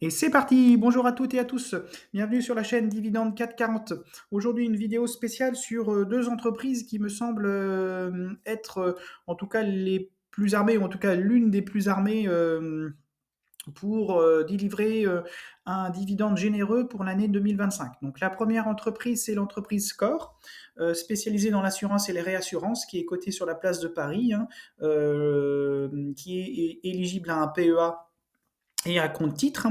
Et c'est parti! Bonjour à toutes et à tous. Bienvenue sur la chaîne Dividende 440. Aujourd'hui, une vidéo spéciale sur deux entreprises qui me semblent être, en tout cas, les plus armées, ou en tout cas l'une des plus armées pour délivrer un dividende généreux pour l'année 2025. Donc la première entreprise, c'est l'entreprise Score, spécialisée dans l'assurance et les réassurances, qui est cotée sur la place de Paris, hein, qui est éligible à un PEA et un compte titre.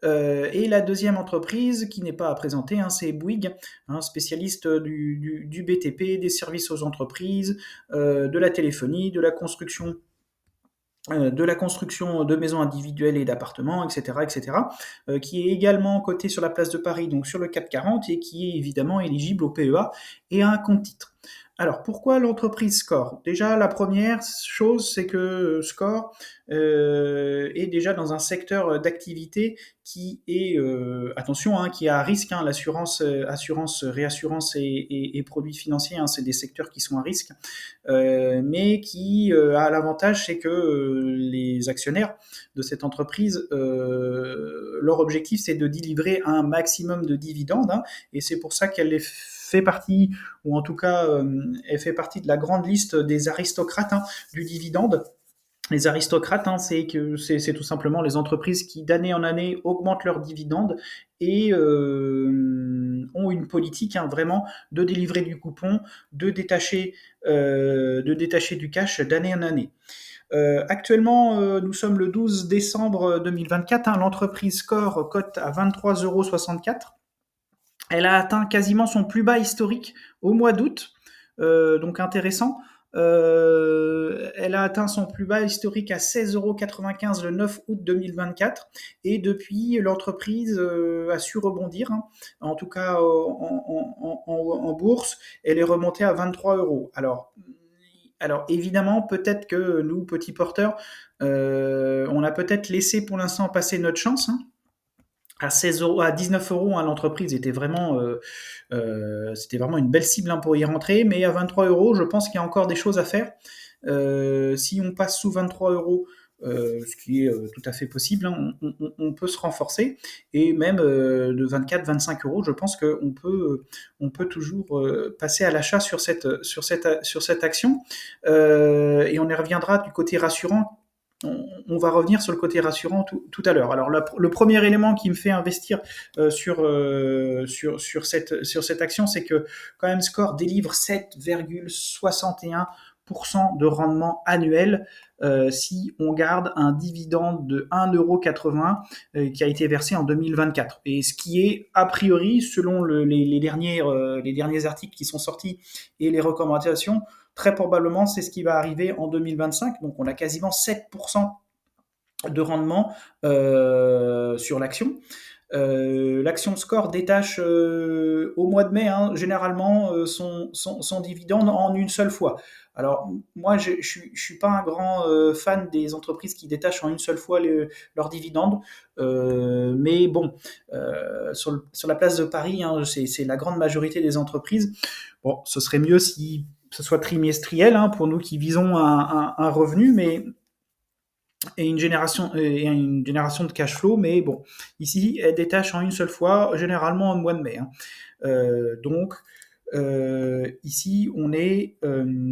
Et la deuxième entreprise, qui n'est pas à présenter, hein, c'est Bouygues, hein, spécialiste du BTP, des services aux entreprises, de la téléphonie, de la construction de maisons individuelles et d'appartements, etc., etc., qui est également coté sur la place de Paris, donc sur le CAC 40, et qui est évidemment éligible au PEA et à un compte titre. Alors, pourquoi l'entreprise Score? Déjà, la première chose, c'est que Score est déjà dans un secteur d'activité qui est, attention, hein, qui est à risque, hein, l'assurance, assurance, réassurance et produits financiers, hein, c'est des secteurs qui sont à risque, mais qui a l'avantage, c'est que les actionnaires de cette entreprise, leur objectif, c'est de délivrer un maximum de dividendes, hein, et c'est pour ça qu'elle fait partie, ou en tout cas, elle fait partie de la grande liste des aristocrates, hein, du dividende. Les aristocrates, hein, c'est tout simplement les entreprises qui, d'année en année, augmentent leurs dividendes et ont une politique, hein, vraiment de délivrer du coupon, de détacher du cash d'année en année. Actuellement, nous sommes le 12 décembre 2024. Hein, l'entreprise Score cote à 23,64 €. Elle a atteint quasiment son plus bas historique au mois d'août, donc intéressant. Elle a atteint son plus bas historique à 16,95 € le 9 août 2024, et depuis, l'entreprise a su rebondir, hein, en tout cas en bourse. Elle est remontée à 23 euros. Alors évidemment, peut-être que nous, petits porteurs, on a peut-être laissé pour l'instant passer notre chance, hein. À 16 €, à 19 €, hein, l'entreprise était vraiment, c'était vraiment une belle cible, hein, pour y rentrer. Mais à 23 euros, je pense qu'il y a encore des choses à faire. Si on passe sous 23 euros, ce qui est tout à fait possible, hein, on peut se renforcer. Et même de 24-25 euros, je pense on peut toujours passer à l'achat sur cette action. Et on y reviendra du côté rassurant. On va revenir sur le côté rassurant tout à l'heure. Alors le premier élément qui me fait investir sur cette action, c'est que quand même Score délivre 7,61% de rendement annuel, si on garde un dividende de 1,80 € qui a été versé en 2024. Et ce qui est, a priori, selon les derniers articles qui sont sortis et les recommandations, très probablement, c'est ce qui va arriver en 2025. Donc, on a quasiment 7% de rendement sur l'action. L'action Score détache au mois de mai, hein, généralement son dividende en une seule fois. Alors moi, je suis pas un grand fan des entreprises qui détachent en une seule fois leurs dividendes, mais bon, sur la place de Paris, hein, c'est la grande majorité des entreprises. Bon, ce serait mieux si ce soit trimestriel, hein, pour nous qui visons un revenu, mais et une génération de cash flow, mais bon, ici, elle détache en une seule fois, généralement au mois de mai, hein. Donc, ici, on est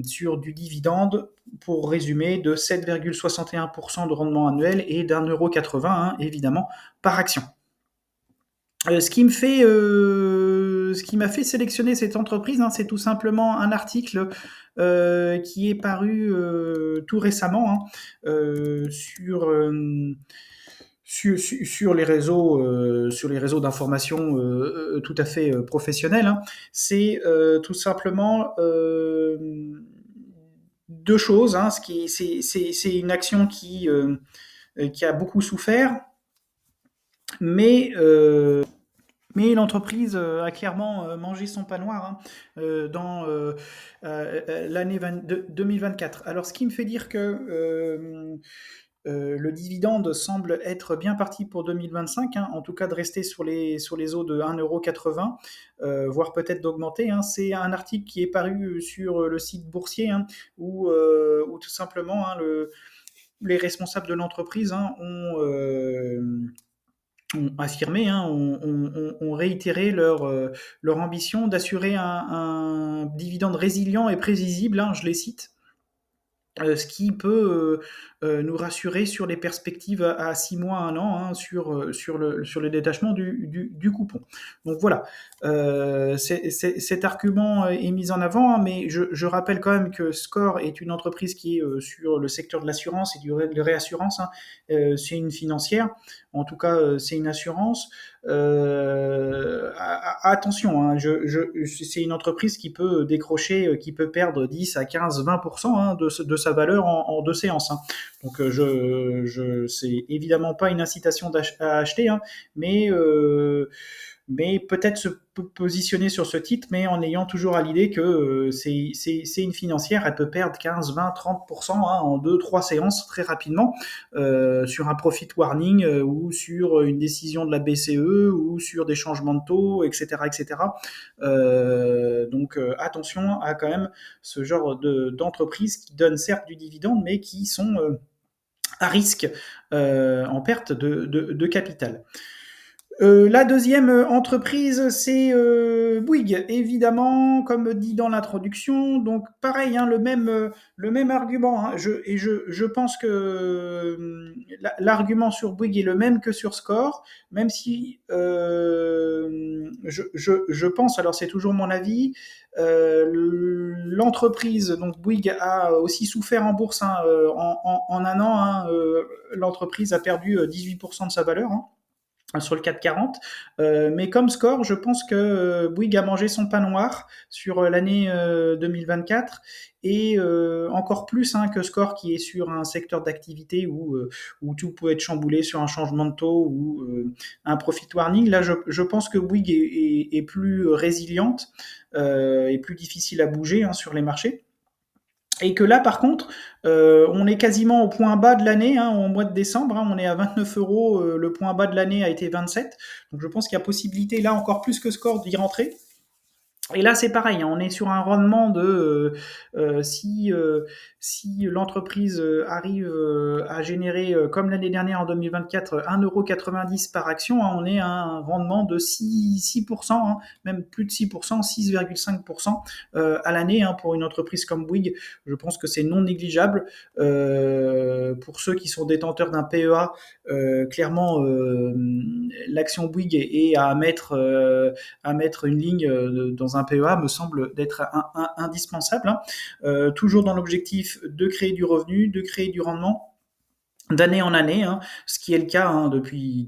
sur du dividende, pour résumer, de 7,61% de rendement annuel et d'1,80 €, hein, évidemment, par action. Ce qui m'a fait sélectionner cette entreprise, hein, c'est tout simplement un article qui est paru tout récemment, hein, sur, sur les réseaux d'information tout à fait professionnels, hein. C'est tout simplement deux choses, hein. C'est une action qui a beaucoup souffert, mais l'entreprise a clairement mangé son pain noir, hein, dans l'année 2024. Alors, ce qui me fait dire que le dividende semble être bien parti pour 2025, hein, en tout cas de rester sur les eaux de 1,80 €, voire peut-être d'augmenter, hein. C'est un article qui est paru sur le site boursier, hein, où tout simplement, hein, les responsables de l'entreprise, hein, ont affirmé, hein, ont réitéré leur ambition d'assurer un dividende résilient et prévisible, hein, je les cite, ce qui peut nous rassurer sur les perspectives à 6 mois, 1 an, hein, sur le détachement du coupon. Donc voilà, cet argument est mis en avant, hein, mais je rappelle quand même que Score est une entreprise qui est sur le secteur de l'assurance et de réassurance. Hein. C'est une financière, en tout cas c'est une assurance. Attention, hein, c'est une entreprise qui peut décrocher, qui peut perdre 10 à 15, 20% hein, de sa valeur en 2 séances. Hein. Donc c'est évidemment pas une incitation à acheter, hein, mais mais peut-être se positionner sur ce titre, mais en ayant toujours à l'idée que c'est une financière, elle peut perdre 15, 20, 30% hein, en 2, 3 séances très rapidement sur un profit warning ou sur une décision de la BCE ou sur des changements de taux, etc. etc. Donc attention à quand même ce genre d'entreprise qui donnent certes du dividende, mais qui sont à risque en perte de capital. La deuxième entreprise, c'est Bouygues, évidemment, comme dit dans l'introduction. Donc, pareil, hein, le même argument. Hein, je pense que l'argument sur Bouygues est le même que sur Score, même si je pense, alors c'est toujours mon avis, l'entreprise, donc Bouygues, a aussi souffert en bourse hein, en 1 an. Hein, l'entreprise a perdu 18% de sa valeur. Hein sur le 440. Mais comme score, je pense que Bouygues a mangé son pain noir sur l'année 2024 et encore plus hein, que score qui est sur un secteur d'activité où tout peut être chamboulé sur un changement de taux ou un profit warning. Là, je pense que Bouygues est plus résiliente et plus difficile à bouger hein, sur les marchés. Et que là, par contre, on est quasiment au point bas de l'année, hein, au mois de décembre, hein, on est à 29 euros, le point bas de l'année a été 27, donc je pense qu'il y a possibilité, là encore plus que score, d'y rentrer. Et là, c'est pareil, hein, on est sur un rendement de si l'entreprise arrive à générer, comme l'année dernière en 2024, 1,90 € par action, hein, on est à un rendement de 6% hein, même plus de 6%, 6,5% à l'année hein, pour une entreprise comme Bouygues. Je pense que c'est non négligeable. Pour ceux qui sont détenteurs d'un PEA, clairement, l'action Bouygues est à mettre une ligne dans un PEA me semble d'être indispensable. Hein. Toujours dans l'objectif de créer du revenu, de créer du rendement d'année en année, hein, ce qui est le cas hein, depuis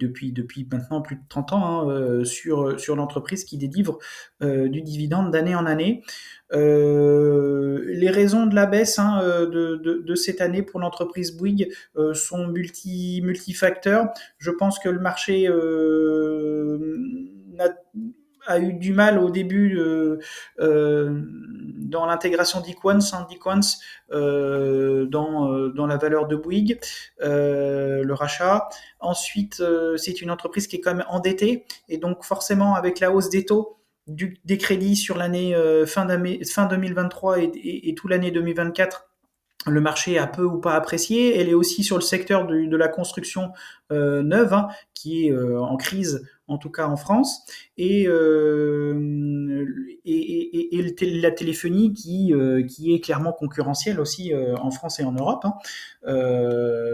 maintenant plus de 30 ans hein, sur l'entreprise qui délivre du dividende d'année en année. Les raisons de la baisse hein, de cette année pour l'entreprise Bouygues sont multifacteurs. Je pense que le marché a eu du mal au début dans l'intégration d'Equance, hein, dans la valeur de Bouygues, le rachat. Ensuite, c'est une entreprise qui est quand même endettée et donc forcément avec la hausse des taux, des crédits sur l'année fin 2023 et tout l'année 2024, le marché a peu ou pas apprécié. Elle est aussi sur le secteur de la construction neuve, hein, qui est en crise, en tout cas en France, et la téléphonie qui est clairement concurrentielle aussi en France et en Europe. Hein.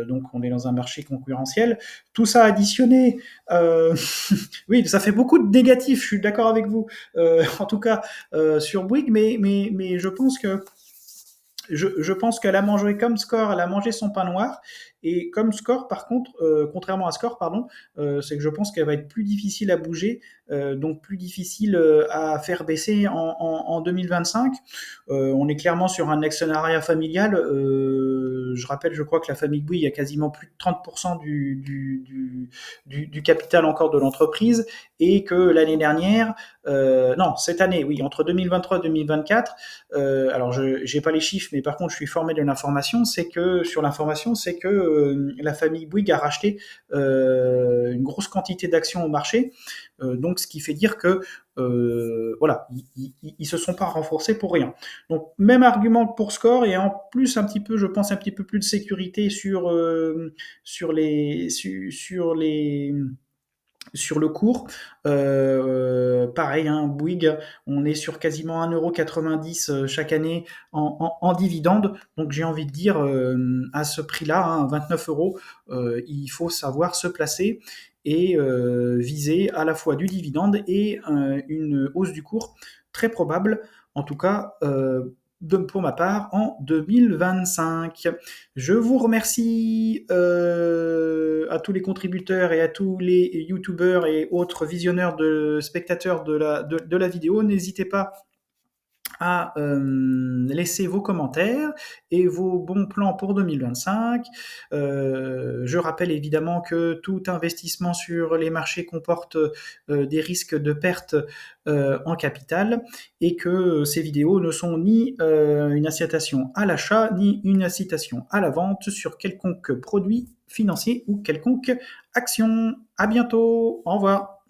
Donc on est dans un marché concurrentiel. Tout ça additionné, oui, ça fait beaucoup de négatifs. Je suis d'accord avec vous, en tout cas sur Bouygues, mais je pense qu'elle a mangé comme score, elle a mangé son pain noir. Et comme score, par contre, contrairement à score, pardon, c'est que je pense qu'elle va être plus difficile à bouger, donc plus difficile à faire baisser en 2025. On est clairement sur un actionnariat familial. Je rappelle, je crois que la famille Bouygues a quasiment plus de 30% du capital encore de l'entreprise et que l'année dernière, non, cette année, oui, entre 2023 et 2024, alors je n'ai pas les chiffres, mais par contre je suis formé de l'information, c'est que la famille Bouygues a racheté une grosse quantité d'actions au marché, donc ce qui fait dire que voilà, ils se sont pas renforcés pour rien. Donc même argument que pour Score et en plus un petit peu, je pense un petit peu plus de sécurité sur les Sur le cours, pareil, hein, Bouygues, on est sur quasiment 1,90 € chaque année en dividendes. Donc j'ai envie de dire, à ce prix-là, hein, 29 euros, il faut savoir se placer et viser à la fois du dividende et une hausse du cours très probable, en tout cas pour ma part, en 2025. Je vous remercie à tous les contributeurs et à tous les youtubeurs et autres visionneurs de spectateurs de la vidéo. N'hésitez pas à laisser vos commentaires et vos bons plans pour 2025. Je rappelle évidemment que tout investissement sur les marchés comporte des risques de perte en capital et que ces vidéos ne sont ni une incitation à l'achat ni une incitation à la vente sur quelconque produit financier ou quelconque action. À bientôt, au revoir.